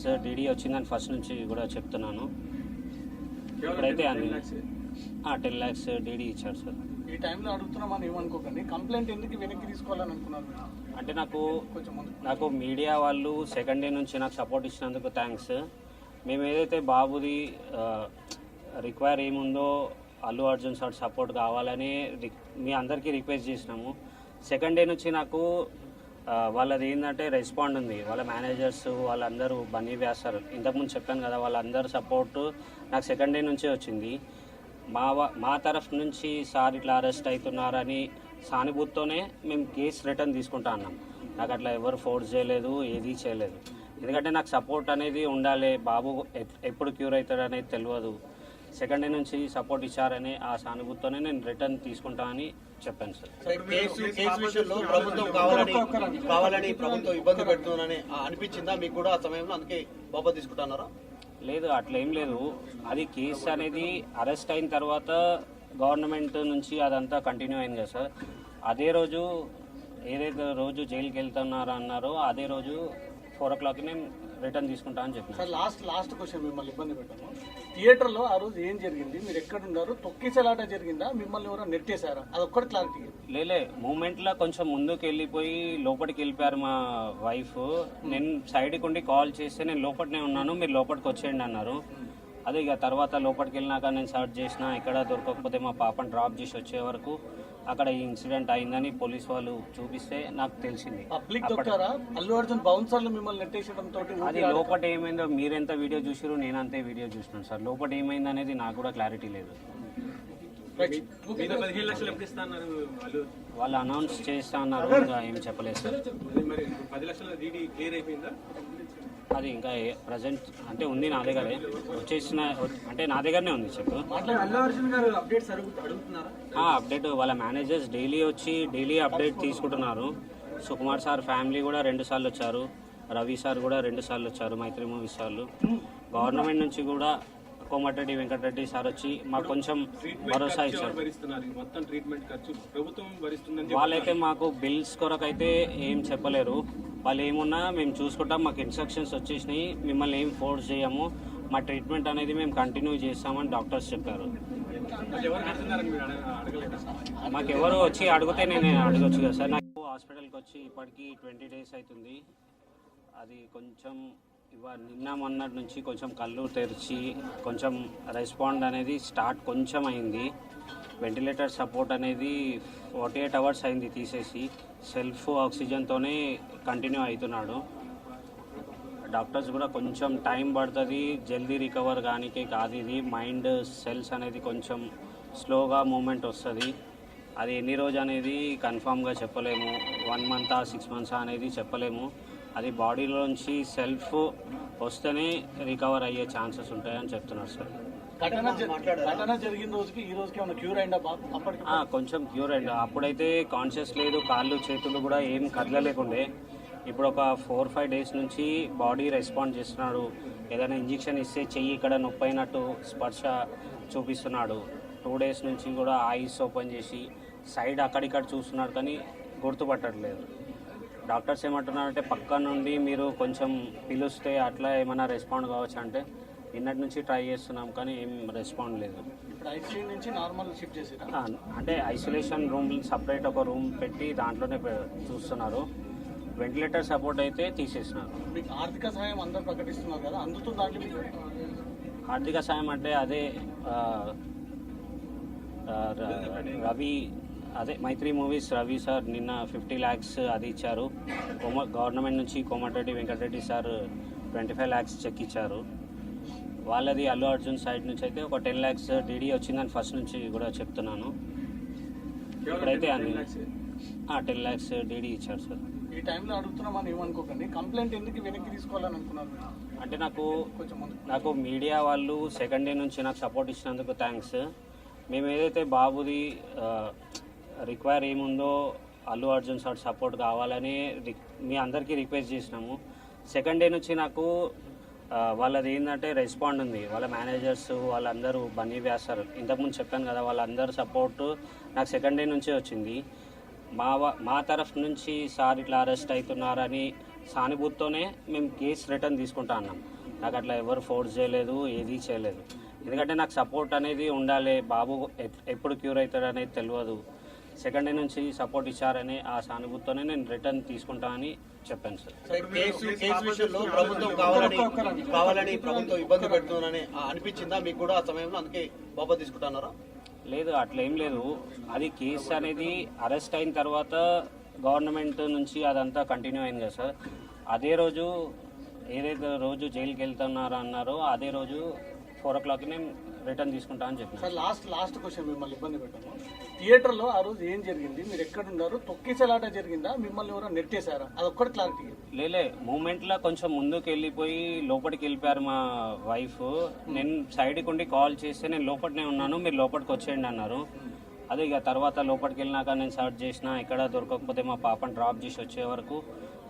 lakhs DD వచ్చిందని first నుంచి కూడా చెప్తున్నాను. ఇప్పుడైతే 10 lakhs డీడీ ఇచ్చారు సార్. ఈ టైంలో అడుగుతున్నామని ఏమనుకోకండి, కంప్లైంట్ ఎందుకు వెనక్కి తీసుకోవాలని అనుకున్నారు? అంటే నాకు మీడియా వాళ్ళు సెకండ్ డే నుంచి నాకు సపోర్ట్ ఇచ్చినందుకు థ్యాంక్స్. మేము ఏదైతే బాబుది రిక్వైర్ ఏముందో అల్లు అర్జున్ సార్ సపోర్ట్ కావాలని మీ అందరికీ రిక్వెస్ట్ చేసినాము. సెకండ్ డే నుంచి నాకు వాళ్ళది ఏంటంటే రెస్పాండ్ ఉంది. వాళ్ళ మేనేజర్స్ వాళ్ళందరూ బన్నీ వ్యాసారు ఇంతకుముందు చెప్పాను కదా, వాళ్ళందరూ సపోర్టు నాకు సెకండ్ డే నుంచే వచ్చింది. మా తరఫు నుంచి సార్ ఇట్లా అరెస్ట్ అవుతున్నారని సానుభూతితోనే మేము కేసు రిటర్న్ తీసుకుంటా అన్నాం. నాకు అట్లా ఎవరు ఫోర్స్ చేయలేదు, ఏదీ చేయలేదు. ఎందుకంటే నాకు సపోర్ట్ అనేది ఉండాలి. బాబు ఎప్పుడు క్యూర్ అవుతాడు అనేది తెలియదు. సెకండ్ డే నుంచి సపోర్ట్ ఇచ్చారని ఆ సానుభూతితోనే నేను రిటర్న్ తీసుకుంటా అని చెప్పాను సార్. కావాలని ప్రభుత్వం ఇబ్బంది పెడుతుందని అనిపించిందా మీకు కూడా ఆ సమయంలో? అందుకే బాబా తీసుకుంటున్నారా? లేదు, అట్లా ఏం లేదు. అది కేసు అనేది అరెస్ట్ అయిన తర్వాత గవర్నమెంట్ నుంచి అదంతా కంటిన్యూ అయింది కదా సార్. అదే రోజు ఏదైతే రోజు జైలుకి వెళ్తున్నారో అన్నారో అదే రోజు 4 o'clock నేను రిటర్న్ తీసుకుంటా అని చెప్పాను సార్. లాస్ట్ క్వశ్చన్ మిమ్మల్ని ఇబ్బంది పెట్టాము. థియేటర్లో ఆ రోజు ఏం జరిగింది? మీరు ఎక్కడున్నారు? తొక్కిసలాట జరిగిందా? మిమ్మల్ని ఎవరో నెట్టేశారా? అది ఒక్కటి క్లారిటీ. లేలే, మూమెంట్లో కొంచెం ముందుకు వెళ్ళిపోయి లోపలికి వెళ్ళిపోయారు మా వైఫ్. నేను సైడ్కి ఉండి కాల్ చేస్తే నేను లోపలనే ఉన్నాను, మీరు లోపలికి వచ్చేయండి అన్నారు. అదే ఇక తర్వాత లోపలికి వెళ్ళినాక నేను సర్చ్ చేసిన, ఎక్కడ దొరకకపోతే మా పాపను డ్రాప్ చేసి వచ్చే వరకు అక్కడ ఈ ఇన్సిడెంట్ అయిందని పోలీస్ వాళ్ళు చూపిస్తే నాకు తెలిసింది. అల్లు అర్జున్ బౌన్సర్లు మిమ్మల్ని నెట్టేసడంతో అది లోపల ఏమైందో మీరెంత వీడియో చూసారు, నేను అంతే వీడియో చూసినాను సార్. లోపల ఏమైంది అనేది నాకు కూడా క్లారిటీ లేదు. వాళ్ళు అనౌన్స్ చేస్తా అన్నారు, ఇంకా ఏం చెప్పలేదు సార్. అది ఇంకా ప్రజెంట్ అంటే ఉంది నా దగ్గరే, వచ్చేసిన అంటే నా దగ్గరనే ఉంది చెప్పు. అప్డేట్ వాళ్ళ మేనేజర్స్ డైలీ అప్డేట్ తీసుకుంటున్నారు. సుకుమార్ సార్ ఫ్యామిలీ కూడా 2 సార్లు వచ్చారు, రవి సార్ కూడా 2 సార్లు వచ్చారు, మైత్రి మూవీస్ వాళ్ళు. గవర్నమెంట్ నుంచి కూడా కోమటిరెడ్డి వెంకటరెడ్డి సార్ వచ్చి మాకు కొంచెం భరోసా ఇచ్చారు. వాళ్ళైతే మాకు బిల్స్ కొరకైతే ఏం చెప్పలేరు. వాళ్ళు ఏమున్నా మేము చూసుకుంటాం, మాకు ఇన్స్ట్రక్షన్స్ వచ్చేసినాయి, మిమ్మల్ని ఏం ఫోర్స్ చేయము, మా ట్రీట్మెంట్ అనేది మేము కంటిన్యూ చేస్తామని డాక్టర్స్ చెప్పారు. మాకు ఎవరు వచ్చి అడిగితే నేను అడగచ్చు కదా సార్. నాకు హాస్పిటల్కి వచ్చి ఇప్పటికీ 20 days అవుతుంది. అది కొంచెం నిన్న మొన్నటి నుంచి కొంచెం కళ్ళు తెరిచి కొంచెం రెస్పాండ్ అనేది స్టార్ట్ కొంచెం అయింది. వెంటిలేటర్ సపోర్ట్ అనేది 48 hours అయింది తీసేసి, సెల్ఫ్ ఆక్సిజన్తోనే కంటిన్యూ అవుతున్నాడు. డాక్టర్స్ కూడా కొంచెం టైం పడుతుంది జల్దీ రికవర్ కానికే కాదు. ఇది మైండ్ సెల్స్ అనేది కొంచెం స్లోగా మూమెంట్ వస్తుంది. అది ఎన్ని రోజు అనేది కన్ఫామ్గా చెప్పలేము, 1 month 6 months అనేది చెప్పలేము. అది బాడీలోంచి సెల్ఫ్ వస్తేనే రికవర్ అయ్యే ఛాన్సెస్ ఉంటాయని చెప్తున్నారు సార్. కొంచెం క్యూర్ అయింది. అప్పుడైతే కాన్షియస్ లేదు, కాళ్ళు చేతులు కూడా ఏం కదలలేకుండే. ఇప్పుడు ఒక 4-5 days నుంచి బాడీ రెస్పాండ్ చేస్తున్నాడు. ఏదైనా ఇంజెక్షన్ ఇస్తే చెయ్యి ఇక్కడ నొప్పి అయినట్టు స్పర్శ చూపిస్తున్నాడు. 2 days నుంచి కూడా ఐస్ ఓపెన్ చేసి సైడ్ అక్కడిక్కడ చూస్తున్నాడు కానీ గుర్తుపట్టట్లేదు. డాక్టర్స్ ఏమంటున్నారంటే పక్క నుండి మీరు కొంచెం పిలుస్తే అట్లా ఏమైనా రెస్పాండ్ కావచ్చు అంటే నిన్నటి నుంచి ట్రై చేస్తున్నాం కానీ ఏం రెస్పాండ్ లేదు. అంటే ఐసోలేషన్ రూమ్ సపరేట్ ఒక రూమ్ పెట్టి దాంట్లోనే చూస్తున్నారు. వెంటిలేటర్ సపోర్ట్ అయితే తీసేసినారు. ఆర్థిక సాయం అందరూ ప్రకటిస్తున్నారు కదా, అందుతుందా? ఆర్థిక సాయం అంటే అదే మైత్రి మూవీస్ రవి సార్ నిన్న 50 lakhs అది ఇచ్చారు. గవర్నమెంట్ నుంచి Komatireddy Venkatareddy sir 25 lakhs cheque ఇచ్చారు. వాళ్ళది అల్లు అర్జున్ సైడ్ నుంచి అయితే ఒక 10 lakhs డీడీ వచ్చిందని ఫస్ట్ నుంచి కూడా చెప్తున్నాను. ఇప్పుడైతే 10 lakhs డీడీ ఇచ్చారు సార్. ఈ టైంలో అడుగుతున్నామని ఏమనుకోకండి, కంప్లైంట్ ఎందుకు వెనక్కి తీసుకోవాలని అనుకున్నారు? అంటే నాకు మీడియా వాళ్ళు సెకండ్ డే నుంచి నాకు సపోర్ట్ ఇచ్చినందుకు థ్యాంక్స్. మేము ఏదైతే బాబుది రిక్వైర్ ఏముందో అల్లు అర్జున్ సార్ సపోర్ట్ కావాలని మీ అందరికీ రిక్వెస్ట్ చేసినాము. సెకండ్ డే నుంచి నాకు వాళ్ళది ఏంటంటే రెస్పాండ్ ఉంది. వాళ్ళ మేనేజర్స్ వాళ్ళందరూ బన్నీ వ్యాసారు ఇంతకుముందు చెప్పాను కదా, వాళ్ళందరూ సపోర్టు నాకు సెకండ్ డే నుంచే వచ్చింది. మా తరఫు నుంచి సార్ ఇట్లా అరెస్ట్ అవుతున్నారని సానుభూతితోనే మేము కేసు రిటర్న్ తీసుకుంటా అన్నాం. నాకు అట్లా ఎవరు ఫోర్స్ చేయలేదు, ఏది చేయలేదు. ఎందుకంటే నాకు సపోర్ట్ అనేది ఉండాలి, బాబు ఎప్పుడు క్యూర్ అవుతాడు అనేది తెలియదు. సెకండ్ డే నుంచి సపోర్ట్ ఇచ్చారని ఆ సానుభూతితోనే నేను రిటర్న్ తీసుకుంటానని చెప్పాను సార్. కేసు విషయంలో ప్రభుత్వం కావాలని ప్రభుత్వం ఇబ్బంది పెడుతుందని అనిపించిందా మీకు కూడా ఆ సమయంలో? అందుకే వాపస్ తీసుకుంటున్నారా? లేదు, అట్లా ఏం లేదు. అది కేసు అనేది అరెస్ట్ అయిన తర్వాత గవర్నమెంట్ నుంచి అదంతా కంటిన్యూ అయింది కదా సార్. అదే రోజు ఏదైతే రోజు జైలుకి వెళ్తున్నారో అన్నారో అదే రోజు 4 o'clock నేను రిటర్న్ తీసుకుంటా అని చెప్పిన సార్. లాస్ట్ క్వశ్చన్, మిమ్మల్ని ఇబ్బంది పెట్టాము. థియేటర్లో ఆ రోజు ఏం జరిగింది, మీరు ఎక్కడ ఉన్నారు, తొక్కిసలాట జరిగిందా, మిమ్మల్ని ఎవరో నెట్టేశారా, అదొక్కటి క్లారిటీ. లేలే, మూమెంట్లో కొంచెం ముందుకు వెళ్ళిపోయి లోపలికి వెళ్ళిపోయారు మా వైఫ్. నేను సైడ్కి ఉండి కాల్ చేస్తే నేను లోపలనే ఉన్నాను, మీరు లోపలికి వచ్చేయండి అన్నారు. అదే ఇక తర్వాత లోపలికి వెళ్ళినాక నేను సర్చ్ చేసిన, ఎక్కడ దొరకకపోతే మా పాపను డ్రాప్ చేసి వచ్చే వరకు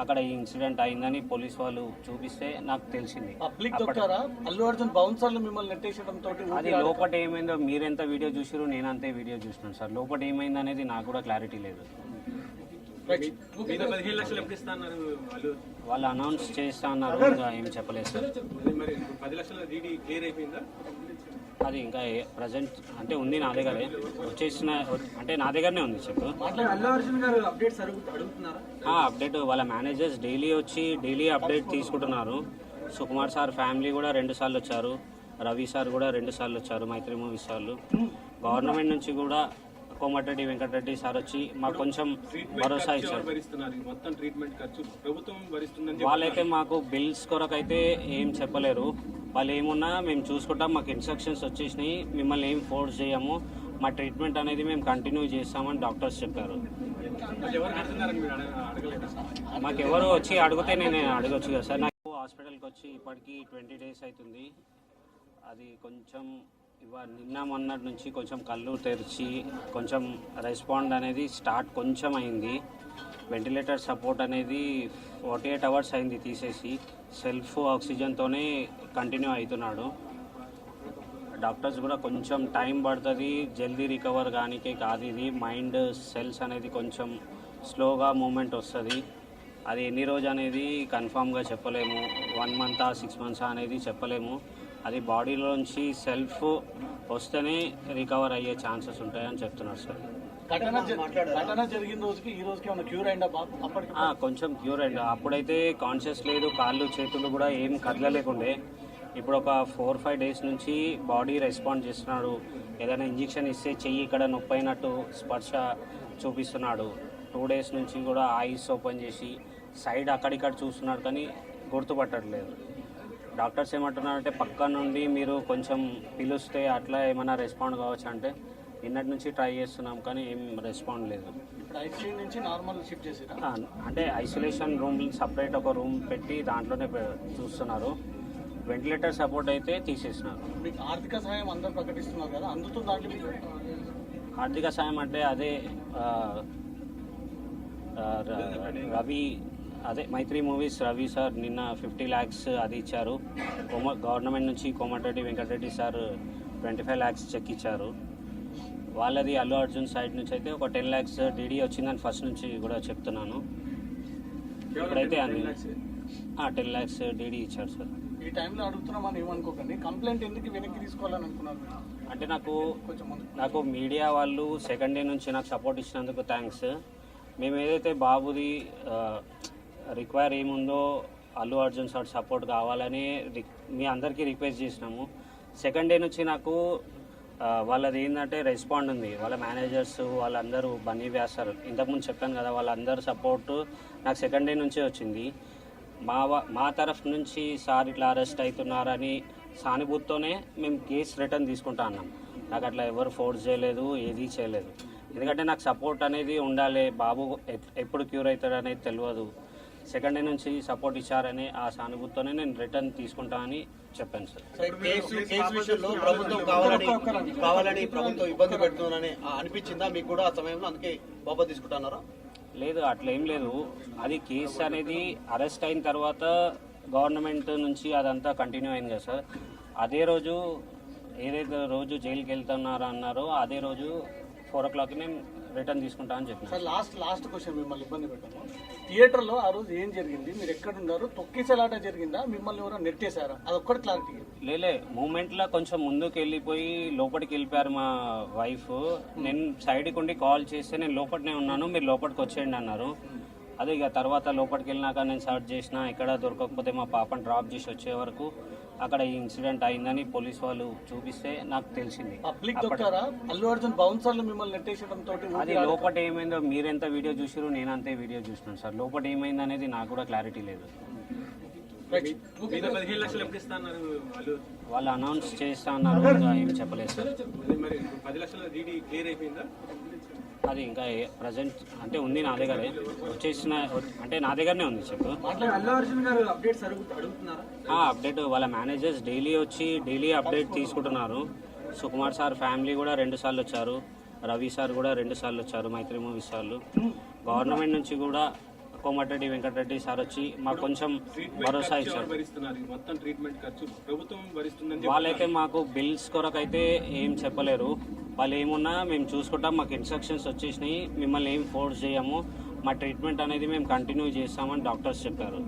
అక్కడ ఈ ఇన్సిడెంట్ అయిందని పోలీస్ వాళ్ళు చూపిస్తే నాకు తెలిసింది. పబ్లిక్ దొక్కారా? అల్లు అర్జున్ బౌన్సర్లు మిమ్మల్ని నెట్టేసడంతో అది లోపల ఏమైందో మీరెంత వీడియో చూసారు, నేను అంతే వీడియో చూసినాను సార్. లోపల ఏమైంది అనేది నాకు కూడా క్లారిటీ లేదు. వాళ్ళు అనౌన్స్ చేస్తా అన్నారు, ఇంకా ఏం చెప్పలేదు సార్. అది ఇంకా ప్రజెంట్ అంటే ఉంది నా దగ్గరే, వచ్చేసిన అంటే నా దగ్గరనే ఉంది. చెప్పు. అప్డేట్ వాళ్ళ మేనేజర్స్ డైలీ వచ్చి డైలీ అప్డేట్ తీసుకుంటున్నారు. సుకుమార్ సార్ ఫ్యామిలీ కూడా 2 సార్లు వచ్చారు, రవి సార్ కూడా 2 సార్లు వచ్చారు, మైత్రి మూవీస్ వాళ్ళు. గవర్నమెంట్ నుంచి కూడా కోమటిరెడ్డి వెంకటరెడ్డి సార్ వచ్చి మాకు కొంచెం భరోసా ఇచ్చారు. వాళ్ళైతే మాకు బిల్స్ కొరకైతే ఏం చెప్పలేరు. వాళ్ళు ఏమున్నా మేము చూసుకుంటాం, మాకు ఇన్స్ట్రక్షన్స్ వచ్చేసినాయి, మిమ్మల్ని ఏం ఫోర్స్ చేయము, మా ట్రీట్మెంట్ అనేది మేము కంటిన్యూ చేస్తామని డాక్టర్స్ చెప్పారు. మాకు ఎవరు వచ్చి అడిగితే నేను అడగొచ్చు కదా సార్. నాకు హాస్పిటల్కి వచ్చి ఇప్పటికీ 20 days అవుతుంది. అది కొంచెం నిన్న మొన్నటి నుంచి కొంచెం కళ్ళు తెరిచి కొంచెం రెస్పాండ్ అనేది స్టార్ట్ కొంచెం అయింది. వెంటిలేటర్ సపోర్ట్ అనేది 48 hours అయింది తీసేసి, సెల్ఫ్ ఆక్సిజన్తోనే కంటిన్యూ అవుతున్నాడు. డాక్టర్స్ కూడా కొంచెం టైం పడుతుంది జల్దీ రికవర్ కానికే కాదు. ఇది మైండ్ సెల్స్ అనేది కొంచెం స్లోగా మూమెంట్ వస్తుంది. అది ఎన్ని రోజు అనేది కన్ఫామ్గా చెప్పలేము, 1 month 6 months అనేది చెప్పలేము. అది బాడీలోంచి సెల్ఫ్ వస్తేనే రికవర్ అయ్యే ఛాన్సెస్ ఉంటాయని చెప్తున్నారు సార్. ఘటన జరిగిన రోజుకి ఈ రోజుకి ఏమైనా క్యూర్ అయిందా? కొంచెం క్యూర్ అయింది. అప్పుడైతే కాన్షియస్ లేదు, కాళ్ళు చేతులు కూడా ఏం కదలలేకుండే. ఇప్పుడు ఒక 4-5 days నుంచి బాడీ రెస్పాండ్ చేస్తున్నాడు. ఏదైనా ఇంజెక్షన్ ఇస్తే చెయ్యి ఇక్కడ నొప్పి అయినట్టు స్పర్శ చూపిస్తున్నాడు. 2 days నుంచి కూడా ఐస్ ఓపెన్ చేసి సైడ్ అక్కడిక్కడ చూస్తున్నాడు కానీ గుర్తుపట్టట్లేదు. డాక్టర్స్ ఏమంటున్నారంటే పక్క నుండి మీరు కొంచెం పిలుస్తే అట్లా ఏమైనా రెస్పాండ్ కావచ్చు అంటే, నిన్నటి నుంచి ట్రై చేస్తున్నాం కానీ ఏం రెస్పాండ్ లేదు. అంటే ఐసోలేషన్ రూమ్ సపరేట్ ఒక రూమ్ పెట్టి దాంట్లోనే చూస్తున్నారు. వెంటిలేటర్ సపోర్ట్ అయితే తీసేసినారు. ఆర్థిక సాయం అందరూ ప్రకటిస్తున్నారు కదా, అందుతుందా? ఆర్థిక సాయం అంటే అదే రవి మైత్రి మూవీస్ రవి సార్ నిన్న 50 lakhs అది ఇచ్చారు. గవర్నమెంట్ నుంచి Komatireddy Venkatareddy sir 25 lakhs cheque ఇచ్చారు. వాళ్ళది అల్లు అర్జున్ సైడ్ నుంచి అయితే ఒక 10 lakhs డీడీ వచ్చిందని ఫస్ట్ నుంచి కూడా చెప్తున్నాను. ఇప్పుడైతే 10 lakhs డీడీ ఇచ్చారు సార్. ఈ టైంలో అడుగుతున్నామని ఏమనుకోకండి, కంప్లైంట్ ఎందుకు వెనక్కి తీసుకోవాలని అనుకున్నారు? అంటే నాకు మీడియా వాళ్ళు సెకండ్ డే నుంచి నాకు సపోర్ట్ ఇచ్చినందుకు థ్యాంక్స్. మేము ఏదైతే బాబుది రిక్వైర్ ఏముందో అల్లు అర్జున్ సార్ సపోర్ట్ కావాలని మీ అందరికీ రిక్వెస్ట్ చేసినాము. సెకండ్ డే నుంచి నాకు వాళ్ళది ఏంటంటే రెస్పాండ్ ఉంది. వాళ్ళ మేనేజర్స్ వాళ్ళందరూ బన్నీ వ్యాసారు ఇంతకుముందు చెప్పాను కదా, వాళ్ళందరూ సపోర్టు నాకు సెకండ్ డే నుంచే వచ్చింది. మా తరఫు నుంచి సార్ ఇట్లా అరెస్ట్ అవుతున్నారని సానుభూతితోనే మేము కేసు రిటర్న్ తీసుకుంటా అన్నాం. నాకు అట్లా ఎవరు ఫోర్స్ చేయలేదు, ఏది చేయలేదు. ఎందుకంటే నాకు సపోర్ట్ అనేది ఉండాలి, బాబు ఎప్పుడు క్యూర్ అవుతాడు అనేది తెలియదు. సెకండ్ డే నుంచి సపోర్ట్ ఇచ్చారని ఆ సానుభూతితోనే నేను రిటర్న్ తీసుకుంటానని చెప్పాను సార్. కేసు విషయంలో ప్రభుత్వం కావాలని ప్రభుత్వం ఇబ్బంది పెడుతుందని అనిపించిందా మీకు కూడా ఆ సమయంలో? అందుకే వాపస్ తీసుకుంటున్నారా? లేదు, అట్లా ఏం లేదు. అది కేసు అనేది అరెస్ట్ అయిన తర్వాత గవర్నమెంట్ నుంచి అదంతా కంటిన్యూ అయింది కదా సార్. అదే రోజు ఏదైతే రోజు జైలుకి వెళ్తున్నారో అన్నారో అదే రోజు 4 o'clock నేను రిటర్న్ తీసుకుంటా అని చెప్పిన. సార్ లాస్ట్ క్వశ్చన్ మిమ్మల్ని ఇబ్బంది పెట్టాము. థియేటర్లో ఆ రోజు ఏం జరిగింది, మీరు ఎక్కడున్నారు, తొక్కిసలాట జరిగిందా, మిమ్మల్ని ఎవరో నెట్టేశారా, అదొక్కటి క్లారిటీ. లేలే మూమెంట్లో కొంచెం ముందుకు వెళ్ళిపోయి లోపలికి వెళ్ళిపోయారు మా వైఫ్. నేను సైడ్కి ఉండి కాల్ చేస్తే నేను లోపలనే ఉన్నాను, మీరు లోపలికి వచ్చేయండి అన్నారు. అదే ఇక తర్వాత లోపలికి వెళ్ళినాక నేను సర్చ్ చేసిన, ఎక్కడ దొరకకపోతే మా పాపను డ్రాప్ చేసి వచ్చే వరకు అక్కడ ఈ ఇన్సిడెంట్ అయిందని పోలీస్ వాళ్ళు చూపిస్తే నాకు తెలిసింది. పబ్లిక్ దొక్కారా, అల్లు అర్జున్ బౌన్సర్లు మిమ్మల్ని నెట్టేయడం తోటి అది లోపల ఏమైందో మీరెంత వీడియో చూసారు, నేను అంతే వీడియో చూసినాను సార్. లోపల ఏమైంది అనేది నాకు కూడా క్లారిటీ లేదు. వాళ్ళు అనౌన్స్ చేస్తా అన్నారు, ఇంకా ఏం చెప్పలేదు సార్. అది ఇంకా ప్రజెంట్ అంటే ఉంది నా దగ్గరే, వచ్చేసిన అంటే నా దగ్గరనే ఉంది చెప్పు. అప్డేట్ వాళ్ళ మేనేజర్స్ డైలీ వచ్చి డైలీ అప్డేట్ తీసుకుంటున్నారు. సుకుమార్ సార్ ఫ్యామిలీ కూడా 2 సార్లు వచ్చారు, రవి సార్ కూడా 2 సార్లు వచ్చారు, మైత్రి మూవీస్ వాళ్ళు. గవర్నమెంట్ నుంచి కూడా కోమటిరెడ్డి వెంకటరెడ్డి సార్ వచ్చి మాకు కొంచెం భరోసా ఇచ్చారు. వాళ్ళైతే మాకు బిల్స్ కొరకైతే ఏం చెప్పలేరు. వాళ్ళు ఏమున్నా మేము చూసుకుంటాం, మాకు ఇన్స్ట్రక్షన్స్ వచ్చేసినాయి, మిమ్మల్ని ఏం ఫోర్స్ చేయము, మా ట్రీట్మెంట్ అనేది మేము కంటిన్యూ చేస్తామని డాక్టర్స్ చెప్పారు.